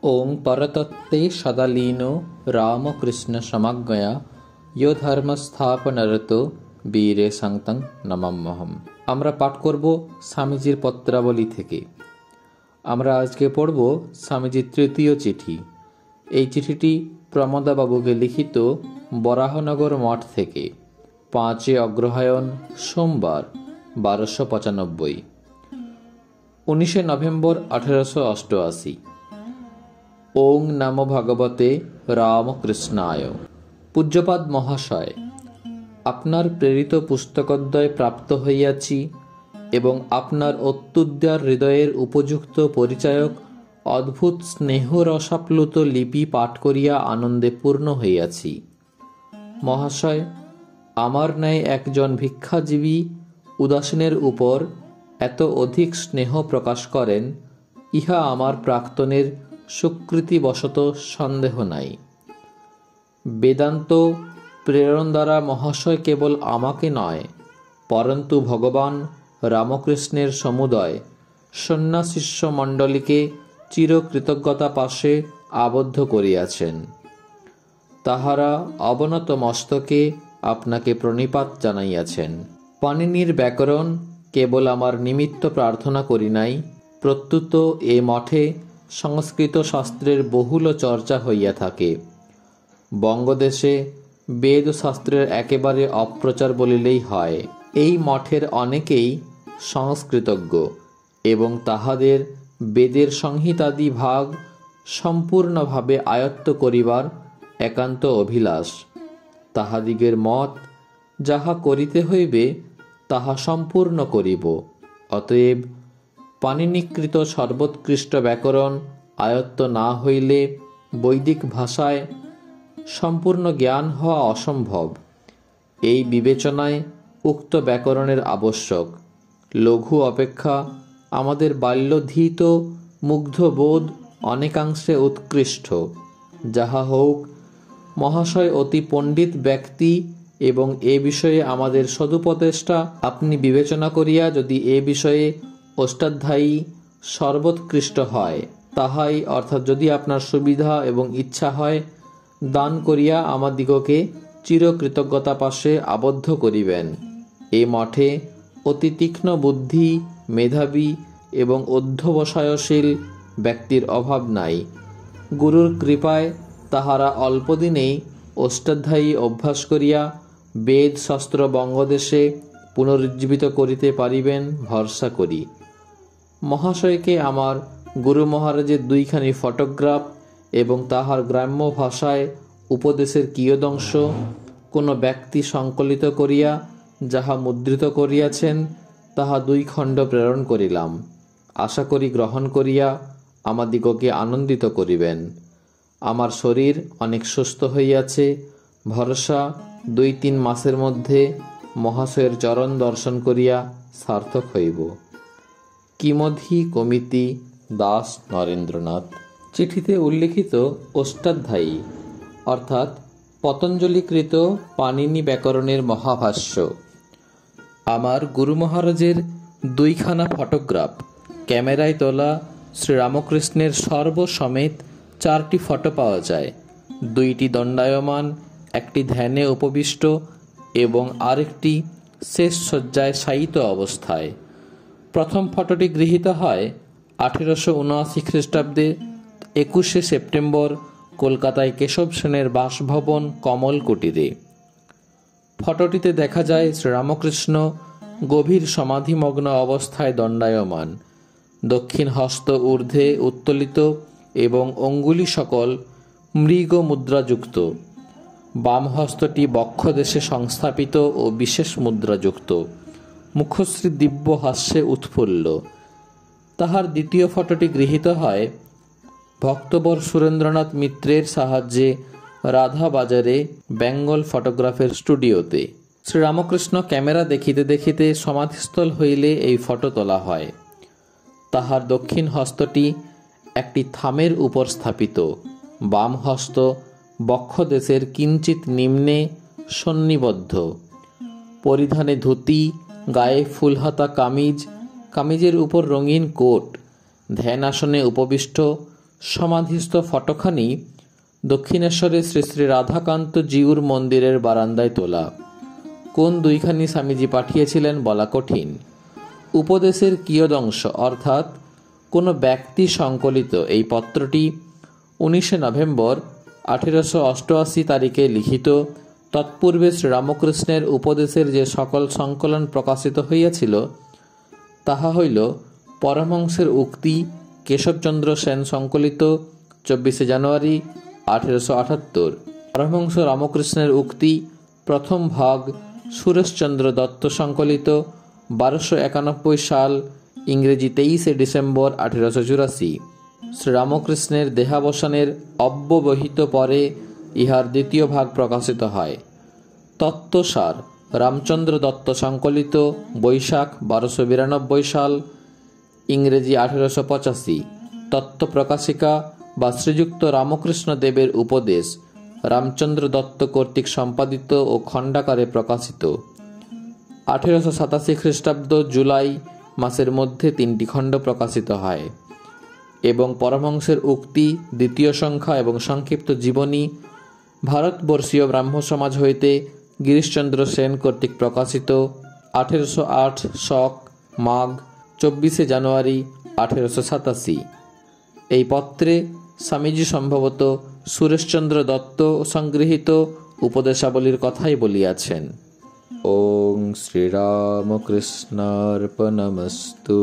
ओं परतत्ते सदालीनो रामकृष्ण समज्ञया यो धर्मस्थापनरतो বীরে সাংতাং নমাম্যহম। আমরা পাঠ করব স্বামীজির পত্রাবলী থেকে। আমরা আজকে পড়ব স্বামীজির তৃতীয় চিঠি। এই চিঠিটি প্রমদাবাবুকে লিখিত বরাহনগর মঠ থেকে 5 অগ্রহায়ণ সোমবার 1295, 19 নভেম্বর 1888। ওং নমো ভগবতে রামকৃষ্ণায়। পূজ্যপাদ মহাশয়, আপনার প্রেরিত পুস্তকদ্বয় প্রাপ্ত হইয়াছি এবং আপনার অত্যুদার হৃদয়ের উপযুক্ত পরিচায়ক অদ্ভুত স্নেহরসাপ্লুত লিপি পাঠ করিয়া আনন্দে পূর্ণ হইয়াছি। মহাশয়, আমার ন্যায় একজন ভিক্ষাজীবী উদাসীনের উপর এত অধিক স্নেহ প্রকাশ করেন, ইহা আমার প্রাক্তনের স্বীকৃতিবশত সন্দেহ নাই। বেদান্ত প্রেরণ দ্বারা মহাশয় কেবল আমাকে নয়, পরন্তু ভগবান রামকৃষ্ণের সমুদয় সন্ন্যাসিষ্য মণ্ডলীকে চিরকৃতজ্ঞতা পাশে আবদ্ধ করিয়াছেন। তাহারা অবনত মস্তকে আপনাকে প্রণিপাত জানাইয়াছেন। পাণিনির ব্যাকরণ কেবল আমার নিমিত্ত প্রার্থনা করি নাই, প্রত্যুত এ মঠে সংস্কৃত শাস্ত্রের বহুল চর্চা হইয়া থাকে। বঙ্গদেশে বেদ শাস্ত্রের একেবারে অপ্রচার বলিলেই হয়। এই মঠের অনেকেই সংস্কৃতজ্ঞ এবং তাহাদের বেদের সংহিতাদি ভাগ সম্পূর্ণভাবে আয়ত্ত করিবার একান্ত অভিলাষ। তাহাদিগের মত, যাহা করিতে হইবে তাহা সম্পূর্ণ করিব। অতএব পাণিনিকৃত সর্বোৎকৃষ্ট ব্যাকরণ আয়ত্ত না হইলে বৈদিক ভাষায় সম্পূর্ণ জ্ঞান হওয়া অসম্ভব। এই বিবেচনায় উক্ত ব্যাকরণের আবশ্যক। লঘু অপেক্ষা আমাদের বাল্যধীত মুগ্ধবোধ অনেকাংশে উৎকৃষ্ট। যাহা হোক, মহাশয় অতি পণ্ডিত ব্যক্তি এবং এ বিষয়ে আমাদের সদুপদেষ্টা। আপনি বিবেচনা করিয়া যদি এ বিষয়ে অষ্টাধ্যায়ী সর্বোৎকৃষ্ট হয়, তাহাই অর্থাৎ যদি আপনার সুবিধা এবং ইচ্ছা হয়, দান করিয়া আমাদিগকে চিরকৃতজ্ঞতা পাশে আবদ্ধ করিবেন। এ মঠে অতি তীক্ষ্ণ বুদ্ধি, মেধাবী এবং অধ্যবসায়শীল ব্যক্তির অভাব নাই। গুরুর কৃপায় তাহারা অল্পদিনেই অষ্টাধ্যায়ী অভ্যাস করিয়া বেদ শাস্ত্র বঙ্গদেশে পুনরুজ্জীবিত করিতে পারিবেন ভরসা করি। মহাশয়কে আমার গুরু মহারাজের 2খানি ফটোগ্রাফ এবং তাহার গ্রাম্য ভাষায় উপদেশের কিয়দংশ কোনো ব্যক্তি সংকলিত করিয়া যাহা মুদ্রিত করিয়াছেন, তাহা 2 খণ্ড প্রেরণ করিলাম। আশা করি গ্রহণ করিয়া আমাদিগকে আনন্দিত করিবেন। আমার শরীর অনেক সুস্থ হইয়াছে, ভরসা 2-3 মাসের মধ্যে মহাশয়ের চরণ দর্শন করিয়া সার্থক হইব। কিমধি কমিতি দাস নরেন্দ্রনাথ। চিঠিতে উল্লিখিত অষ্টাধ্যায়ী অর্থাৎ পতঞ্জলিকৃত পাণিনি ব্যাকরণের মহাভাষ্য। আমার গুরু মহারাজের 2খানা ফটোগ্রাফ, ক্যামেরায় তোলা শ্রীরামকৃষ্ণের সর্বসমেত 4টি ফটো পাওয়া যায়। 2টি দণ্ডায়মান, একটি ধ্যানে উপবিষ্ট এবং আরেকটি শেষ শয্যায় শায়িত অবস্থায়। প্রথম ফটোটি গৃহীত হয় 1879 খ্রিস্টাব্দে 21 সেপ্টেম্বর কলকাতায় কেশব সেনের বাসভবন কমল কুটিরে। ফটোটিতে দেখা যায় শ্রীরামকৃষ্ণ গভীর সমাধিমগ্ন অবস্থায় দণ্ডায়মান, দক্ষিণ হস্ত ঊর্ধ্বে উত্তোলিত এবং অঙ্গুলি সকল মৃগ মুদ্রাযুক্ত। বাম হস্তটি বক্ষদেশে সংস্থাপিত ও বিশেষ মুদ্রাযুক্ত। মুখশ্রী দিব্য হাস্যে উৎফুল্ল। তাহার দ্বিতীয় ফটোটি গৃহীত হয় ভক্তবর সুরেন্দ্রনাথ মিত্রের সাহায্যে রাধাবাজারে বেঙ্গল ফটোগ্রাফের স্টুডিওতে। শ্রীরামকৃষ্ণ ক্যামেরা দেখিতে দেখিতে সমাধিস্থল হইলে এই ফটো তোলা হয়। তাহার দক্ষিণ হস্তটি একটি থামের উপর স্থাপিত, বাম হস্ত বক্ষদেশের কিঞ্চিত নিম্নে সন্নিবদ্ধ। পরিধানে ধুতি, গায়ে ফুলহাতা কামিজ কামিজের উপর রঙিন কোট, ধ্যান আসনে উপবিষ্ট, সমাধিস্থ ফটোখানি দক্ষিণেশ্বরে শ্রী শ্রী রাধাকান্ত জিউর মন্দিরের বারান্দায় তোলা। কোন দুইখানি স্বামীজি পাঠিয়েছিলেন বলা কঠিন। উপদেশের কিয়দংশ অর্থাৎ কোনো ব্যক্তি সংকলিত এই পত্রটি 19 নভেম্বর 1888 তারিখে লিখিত। তৎপূর্বে শ্রীরামকৃষ্ণের উপদেশের যে সকল সংকলন প্রকাশিত হইয়াছিল তাহা হইল পরমহংসের উক্তি কেশবচন্দ্র সেন সংকলিত 24 জানুয়ারি 1878, পরমহংস রামকৃষ্ণের উক্তি প্রথম ভাগ সুরেশচন্দ্র দত্ত সংকলিত 1291 সাল ইংরেজি 23 ডিসেম্বর 1884। শ্রীরামকৃষ্ণের দেহাবসানের অব্যবহিত পরে ইহার দ্বিতীয় ভাগ প্রকাশিত হয়। তত্ত্বসার রামচন্দ্র দত্ত সংকলিত বৈশাখ 1292 সাল ইংরেজি 1885। তত্ত্ব প্রকাশিকা বা শ্রীযুক্ত রামকৃষ্ণ দেবের উপদেশ রামচন্দ্র দত্ত কর্তৃক সম্পাদিত ও খণ্ডাকারে প্রকাশিত। 1887 খ্রিস্টাব্দ জুলাই মাসের মধ্যে 3টি খণ্ড প্রকাশিত হয় এবং পরমহংসের উক্তি দ্বিতীয় সংখ্যা এবং সংক্ষিপ্ত জীবনী ভারতবর্ষীয় ব্রাহ্ম সমাজ হইতে গিরিশচন্দ্র সেন কর্তৃক প্রকাশিত 1808 শক মাঘ 24 জানুয়ারি 1887। এই পত্রে স্বামীজি সম্ভবত সুরেশচন্দ্র দত্ত সংগৃহীত উপদেশাবলীর কথাই বলিয়াছেন। ওং শ্রীরামকৃষ্ণার্পণমস্তু।